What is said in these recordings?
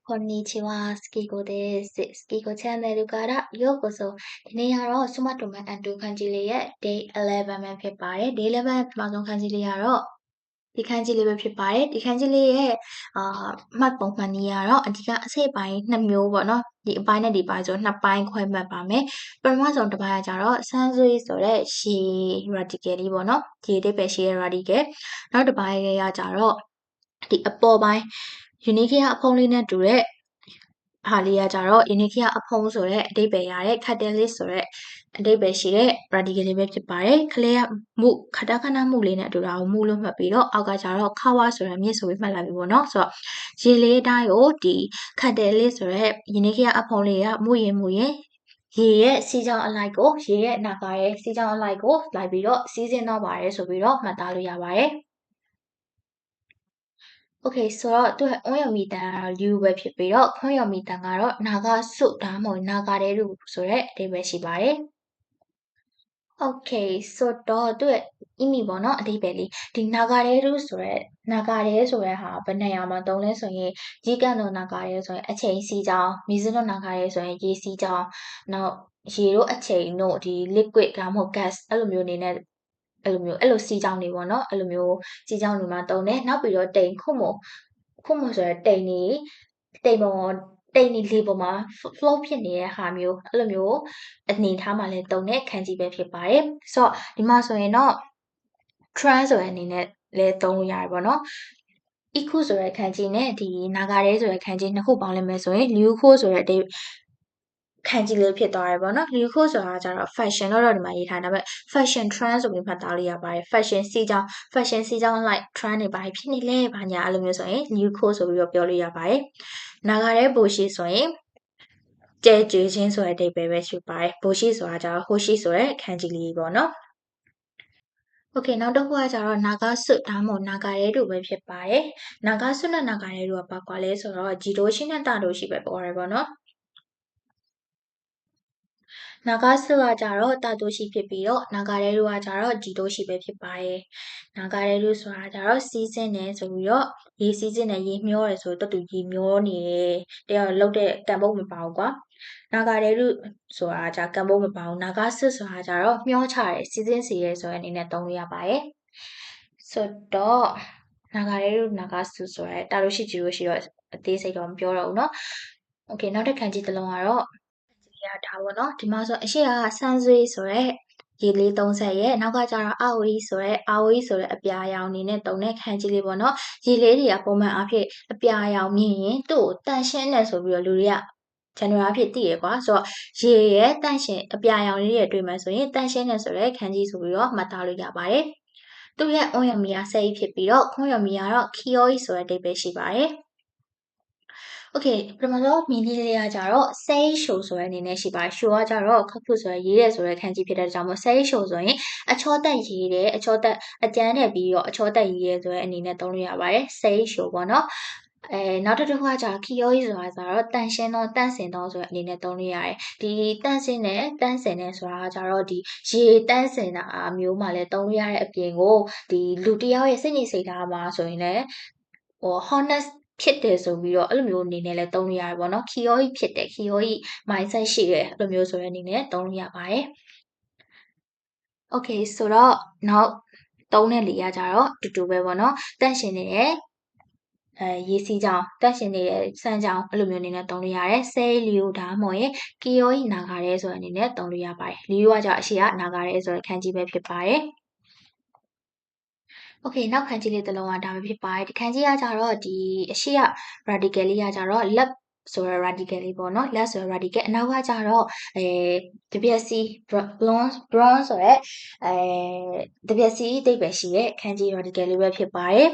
こんにちは、スキコです。スキコチャンネルからようこそ。ဒီနေ့ကတော့စမတ်တိုမန်အန်တူခန်းကြီးလေးရဲ့ day 11ပဲဖြစ်ပါတယ်။ day 11ပထမဆုံးခန်းကြီးလေးကတော့ဒီခန်းကြီးလေးပဲဖြစ်ပါတယ်။ဒီခန်းကြီးလေးရဲ့မှတ်ပုံမှန်နည်းကတော့အဓိကအစိတ်ပိုင်း2မျိုးပေါ့နော်။ဒီအပိုင်းနဲ့ဒီပိုင်းဆို2ပိုင်းခွဲမှတ်ပါမယ်။ပထမဆုံးတစ်ပိုင်းကကြတော့ဆန်းဆွေးဆိုတဲ့ရေ radical လေးပေါ့နော်။ရေအဓိပ္ပာယ်ရှိတဲ့ radical နောက်တစ်ပိုင်းကကြတော့ဒီအပေါ်ပိုင်း unique အဖုံးလေးနဲ့တူတဲ့ဟာလေးကကြတော့ unique အဖုံးဆိုတဲ့အဓိပ္ပာယ်ရတဲ့ catalyst ဆိုတဲ့အဓိပ္ပာယ်ရှိတဲ့ radical လေးပဲဖြစ်ပါတယ်။ခလေးကမှုခတခဏမှုလေးနဲ့အတူတာကိုမှုလို့မှတ်ပြီးတော့အောက်ကကြတော့ cover ဆိုတဲ့မြစ်ဆိုပြီးမှတ်လိုက်ပြီပေါ့နော်။ဆိုတော့ရေလေးအတိုင်းကိုဒီ catalyst ဆိုတဲ့ unique အဖုံးလေးကမှုရင်ရေရဲ့စီးကြောင်းအလိုက်ကိုရေရဲ့နာကာရဲ့စီးကြောင်းအလိုက်ကိုလိုက်ပြီးတော့စီးဆင်းတော့ပါတယ်ဆိုပြီးတော့မှတ်သားလို့ရပါတယ်။ Okay ဆိုတော့သူ့ရဲ့အွန်းရောင်မီတန်ကတော့လူပဲဖြစ်ပြီးတော့ခွန်းရောင်မီတန်ကတော့နာဂဆုဒါမှမဟုတ်နာဂတဲ့လူဆိုတဲ့အဓိပ္ပာယ်ရှိပါတယ်။ Okay ဆိုတော့သူ့ရဲ့အီမီပေါ့နော်အဓိပ္ပာယ်လေးဒီနာဂတဲ့လူဆိုတဲ့နာဂတဲ့ဆိုတဲ့ဟာဘယ်နေရာမှာသုံးလဲဆိုရင်ကြီးကန့်တို့နာဂတဲ့ဆိုရင်အချိန်စီးကြောင်းမီးစင်းတို့နာဂတဲ့ဆိုရင်ရေစီးကြောင်းနောက်ရေတို့အချိန်တို့ဒီ liquid ဒါမှမဟုတ် gas အဲ့လိုမျိုးအနေနဲ့အဲ့လိုစီးကြောင်းတွေပေါ့နော်အဲ့လိုမျိုးစီးကြောင်းတွေမှာတုံးတယ်နောက်ပြီးတော့တိမ်ခုမိုဆိုတဲ့တိမ်နေလေပေါ်မှာ float ဖြစ်နေတဲ့ဟာမျိုးအဲ့လိုမျိုးအနေထားမှာလည်းတုံးတဲ့ခန်းကြီးပဲဖြစ်ပါတယ်ဆိုတော့ဒီမှာဆိုရင်တော့ trend ဆိုတဲ့အနေနဲ့လည်းသုံးလို့ရတယ်ပေါ့နော်eco ဆိုတဲ့ခန်းကြီးနဲ့ဒီနာဂရဲဆိုတဲ့ခန်းကြီးနှစ်ခုပေါင်းလိုက်မယ်ဆိုရင် liuco ဆိုတဲ့ခန်းကြီးလေးဖြစ်သွားတယ်ပေါ့နော် liuco ဆိုတာကျတော့ fashion တော့ဒီမှာရေးထားတာပဲ fashion trend ဆိုပြီးမှတ်သားလို့ရပါတယ် fashion စီးကြောင်း like trend တွေဘာဖြစ်နေလဲဘာညာအဲ့လိုမျိုးဆိုရင် liuco ဆိုပြီးတော့ပြောလို့ရပါတယ်နာဂရဲဘိုရှိဆိုရင်ကျဲကျွေးခြင်းဆိုတဲ့အဓိပ္ပာယ်ပဲရှိပါတယ်ဘိုရှိဆိုတာကျတော့ဟိုရှိဆိုတဲ့ခန်းကြီးလေးပေါ့နော်Okay နောက်တစ်ခုကကြတော့နာဂဆုဒါမှမဟုတ်နာဂရဲတူပဲဖြစ်ပါတယ်နာဂဆုနဲ့နာဂရဲတူကဘာကွာလဲဆိုတော့ဂျီတိုရှိနဲ့တာတိုရှိပဲပေါ်တယ်ပေါ့နော်နာဂဆုကကြတော့တာတိုရှိဖြစ်ပြီးတော့နာဂရဲတူကကြတော့ဂျီတိုရှိပဲဖြစ်ပါတယ်နာဂရဲတူဆိုတာကြတော့စီးစင်းတယ်ဆိုပြီးတော့ရေစီးစင်းတယ်ရေမျောတယ်ဆိုတော့တူရေမျောနေတယ်တရားလောက်တဲ့တန်ဖို့မပါဘူးကွာနာဂရဲတူဆိုတာကြကံဖို့မပါဘူးနာဂဆုဆိုတာကြတော့မျောချတယ်စီးစင်းစီရဲဆိုတဲ့အနေနဲ့သုံးလို့ရပါတယ်ဆိုတော့နာဂရဲတူနာဂဆုဆိုရဲတာလို့ရှိကြည့်လို့ရှိတော့အသေးစိတ်တော့မပြောတော့ဘူးเนาะ Okay နောက်တစ်ခန်းကြီးတစ်လုံးကတော့ရထားပါတော့ဒီမှာဆိုအရှိကဆန်းဆွေးဆိုရဲရေလေး30ရဲ့နောက်ကကျတော့အာဝီဆိုတဲ့အပြာရောင်အနေနဲ့တုံတဲ့ခန်းကြီးလေးပေါ့နော်ရေလေးတွေကပုံမှန်အားဖြင့်အပြာရောင်မြင်ရင်သူ့ကိုတန့်ရှင်းတယ်ဆိုပြီးတော့လူတွေက general အဖြစ်သိရကွာဆိုတော့ရေရဲ့တန့်ရှင်းအပြာရောင်လေးတွေတွေ့မှဆိုရင်တန့်ရှင်းတယ်ဆိုတဲ့ခန်းကြီးဆိုပြီးတော့မှတ်သားလို့ရပါတယ်သူ့ရဲ့အွန်ရမီကဆဲကြီးဖြစ်ပြီးတော့ခွန်ရမီကတော့ kioi ဆိုတဲ့အဓိပ္ပာယ်ရှိပါတယ်Okay ပထမဆုံးမီနီလေးကကြတော့ say show ဆိုတဲ့အနေနဲ့ရှိပါတယ် show ကကြတော့ခပ်ဖို့ဆိုရရေးတယ်ဆိုတဲ့ခန်းကြီးဖြစ်တဲ့ကြောင့်မို့ say show ဆိုရင်အချောတက်ရေးတယ်အချောတက်အကျန်းနဲ့ပြီးတော့အချောတက်ရေးတယ်ဆိုတဲ့အနေနဲ့သုံးလို့ရပါတယ် say show ပေါ့နော်နောက်တစ်ခုကကြတော့ kioi ဆိုတာကျတော့တန်ရှင်းသောတန့်စင်သောဆိုတဲ့အနေနဲ့သုံးလို့ရတယ်ဒီတန့်စင်နဲ့တန့်စင်နဲ့ဆိုတာကကြတော့ဒီရေတန့်စင်တာမျိုးမှလည်းသုံးလို့ရတဲ့အပြင်ကိုဒီလူတစ်ယောက်ရဲ့စိတ်ညစ်စိတ်ထားမှာဆိုရင်လည်းhonest ဖြစ်တယ်ဆိုပြီးတော့အဲ့လိုမျိုးအနေနဲ့လည်းသုံးလို့ရတယ်ပေါ့နော် kioi ဖြစ်တယ် kioi mindset ရှိတယ်အဲ့လိုမျိုးဆိုတဲ့အနေနဲ့သုံးလို့ရပါတယ် Okay ဆိုတော့နောက်3နဲ့4ကကြတော့တူတူပဲပေါ့နော်တန့်ရှင်နေတဲ့ရေစီးကြောင်းတက်ရှင်နေတဲ့စမ်းကြောင်းအဲ့လိုမျိုးအနေနဲ့သုံးလို့ရတယ်ဆဲလီယိုဒါမှမဟုတ်ရင်ကီယိုနာဂါရဲဆိုတဲ့အနေနဲ့သုံးလို့ရပါတယ်လီယိုကကြောင့်အရှိကနာဂါရဲဆိုတဲ့ခန်းကြီးပဲဖြစ်ပါတယ် Okay နောက်ခန်းကြီးလေးတစ်လုံးကဒါပဲဖြစ်ပါတယ်ဒီခန်းကြီးကကြတော့ဒီအရှိက radical လေးကကြတော့ left ဆိုရ radical လေးပေါ့နော် left ဆိုရ radical အနောက်ကကြတော့တပြက်စီ bronze ဆိုရဲတပြက်စီအဓိပ္ပာယ်ရှိတဲ့ခန်းကြီး radical လေးပဲဖြစ်ပါတယ်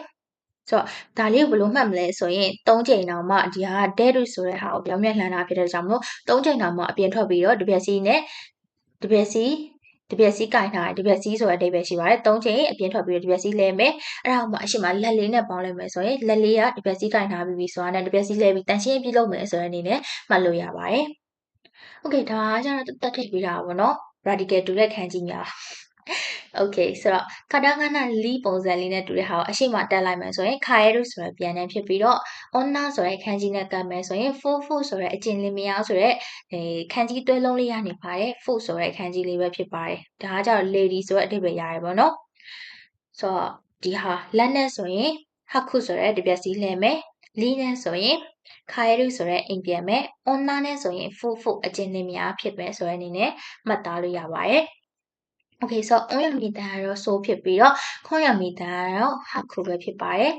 ဆိုတော့ဒါလေးကိုဘယ်လိုမှတ်မလဲဆိုရင်3ချိန်တောင်မှဒီဟာ dead ဆိုတဲ့ဟာကိုပြောင်းပြန်လှန်တာဖြစ်တဲ့ကြောင့်မလို့3ချိန်တောင်မှအပြင်ထွက်ပြီးတော့တပြက်စီနဲ့တပြက်စီကင်ထားတယ်တပြက်စီဆိုတဲ့အဓိပ္ပာယ်ရှိပါတယ်3ချိန်အပြင်ထွက်ပြီးတော့တပြက်စီလဲမယ်အဲ့ဒါမှအရှိမလက်လေးနဲ့ပေါင်းလိုက်မယ်ဆိုရင်လက်လေးကတပြက်စီကင်ထားပြီးဆိုတာနဲ့တပြက်စီလဲပြီးတန်ရှင်းပြလုပ်မယ်ဆိုတဲ့အနေနဲ့မှတ်လို့ရပါတယ် Okay ဒါကကျတော့တက်ထိပ်ပေးတာပေါ့နော် radical တူတဲ့ခန်းကြီးများ Okay ဆိုတော့ကာတာကနာလီပုံစံလေးနဲ့တူတဲ့ဟာကိုအရှိမတက်လိုက်မယ်ဆိုရင်ခါရဲတို့ဆိုရပြန်နေဖြစ်ပြီးတော့ onna ဆိုတဲ့ခန်းကြီးနဲ့ကပ်မယ်ဆိုရင် full ဆိုတဲ့အကျဉ်လင်မယားဆိုတဲ့ခန်းကြီးတွဲလုံးလေးရနေပါတယ် full ဆိုတဲ့ခန်းကြီးလေးပဲဖြစ်ပါတယ်ဒါကကြတော့ lady ဆိုတဲ့အဓိပ္ပာယ်ရတယ်ပေါ့နော်ဆိုတော့ဒီဟာလက်နဲ့ဆိုရင် haku ဆိုတဲ့တပြက်စီလှည့်မယ်လီနဲ့ဆိုရင်ခါရဲဆိုတဲ့အိမ်ပြန်မယ် onna နဲ့ဆိုရင် full အကျဉ်လင်မယားဖြစ်မယ်ဆိုတဲ့အနေနဲ့မှတ်သားလို့ရပါတယ်Okay ဆိုတော့အုံးရမီတန်ကတော့ဆိုးဖြစ်ပြီးတော့ခွန်ရမီတန်ကတော့ဟာခုပဲဖြစ်ပါတယ်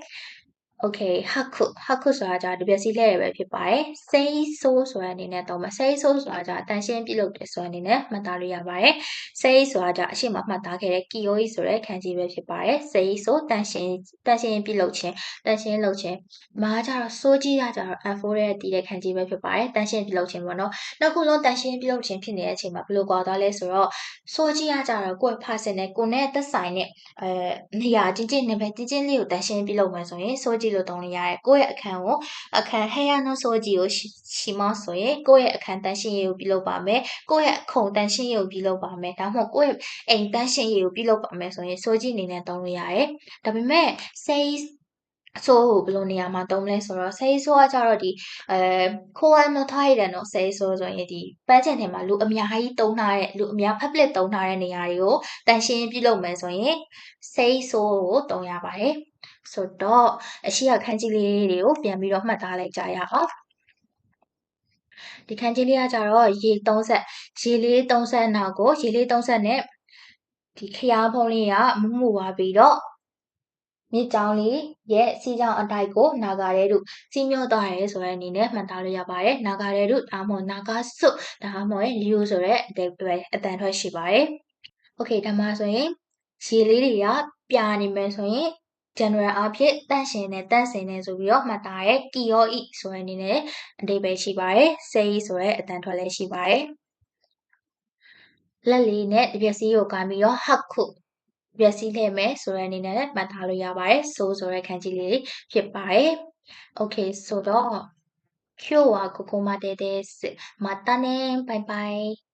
Okay ဟာခုဆိုတာじゃတပြက်စီလဲရပဲဖြစ်ပါတယ်စိတ်ဆိုးဆိုတာအနေနဲ့တော့မစိတ်ဆိုးဆိုတာじゃတန်ရှင်းပြုလုပ်တယ်ဆိုတဲ့အနေနဲ့မှတ်သားလို့ရပါတယ်စိတ်ဆိုတာじゃအရှိမမှတ်သားခဲ့တဲ့ KOE ဆိုတဲ့ခန်းကြီးပဲဖြစ်ပါတယ်စိတ်ဆိုတန်ရှင်းပြုလုပ်ခြင်းတန်ရှင်းလုပ်ခြင်းမားကြတော့စိုးကြီးရကြတော့ F4 ရဲ့တည်တဲ့ခန်းကြီးပဲဖြစ်ပါတယ်တန်ရှင်းပြုလုပ်ခြင်းပေါ့နော်နောက်ခုလုံးတန်ရှင်းပြုလုပ်ခြင်းဖြစ်နေတဲ့အချိန်မှာဘယ်လိုကွာသွားလဲဆိုတော့စိုးကြီးရကြတော့ကိုယ့်ဖာစင်နဲ့ကိုယ်နဲ့သက်ဆိုင်တဲ့နေရာချင်းနေပဲချင်းလေးကိုတန်ရှင်းပြုလုပ်မယ်ဆိုရင်စိုးကြီးလို့သုံးလို့ရတယ်ကိုယ့်ရဲ့အခန်းကိုအခန်းဟဲရနိုးစိုးကြီးကိုရှိမဆိုရင်ကိုယ့်ရဲ့အခန်းတန်ရှင်းရေးကိုပြုလုပ်ပါမယ်ကိုယ့်ရဲ့အခုံတန်ရှင်းရေးကိုပြုလုပ်ပါမယ်ဒါမှမဟုတ်ကိုယ့်ရဲ့အိမ်တန်ရှင်းရေးကိုပြုလုပ်ပါမယ်ဆိုရင်စိုးကြီးအနေနဲ့သုံးလို့ရတယ်ဒါပေမဲ့ say ဆိုဘယ်လိုနေရာမှာသုံးလဲဆိုတော့ say ဆိုကကြတော့ဒီခိုးဝမ်းမထားရတဲ့နော် say ဆိုရင်ဒီပန်းချင်ထဲမှာလူအများကြီးသုံးထားတဲ့လူအများ public သုံးထားတဲ့နေရာတွေကိုတန်ရှင်းပြုလုပ်မယ်ဆိုရင် say ဆိုကိုသုံးရပါတယ်ဆိုတော့အရှိရခန်းကြီးလေးတွေကိုပြန်ပြီးတော့မှတ်သားလိုက်ကြရအောင်ဒီခန်းကြီးလေးကကြတော့ရေ30ရေလေး30နောက်ကိုရေလေး30နဲ့ဒီခရားဖုံးလေးကမူပါပြီးတော့မြစ်ကြောင်းလေးရဲ့စီးကြောင်းအတိုက်ကိုနာဂါရဲတို့စီးမျောသွားရဲဆိုတဲ့အနေနဲ့မှတ်သားလို့ရပါတယ်။နာဂါရဲတို့ဒါမှမဟုတ်နာဂါဆုဒါမှမဟုတ်လီယိုဆိုတဲ့အတန်ထွက်ရှိပါတယ်။ Okay ဒါမှဆိုရင်ရေလေးတွေကပြာနေမယ်ဆိုရင် general အဖြစ်တန့်ရှင်နဲ့တန့်စင်နဲ့ဆိုပြီးတော့မှတ်သားရဲကီယောဤဆိုတဲ့အနေနဲ့အဓိပ္ပာယ်ရှိပါတယ်။စေးဆိုတဲ့အတန်ထွက်လည်းရှိပါတယ်။လက်လေးနဲ့တပြက်စီးကိုကန်ပြီးတော့ hak ခုပြက်စီးလှည့်မယ်ဆိုတဲ့အနေနဲ့မှတ်ထားလို့ရပါတယ်။ဆိုတဲ့ခန်းကြီးလေးဖြစ်ပါတယ်။ Okay ဆိုတော့今日はここまでです。またね。バイバイ。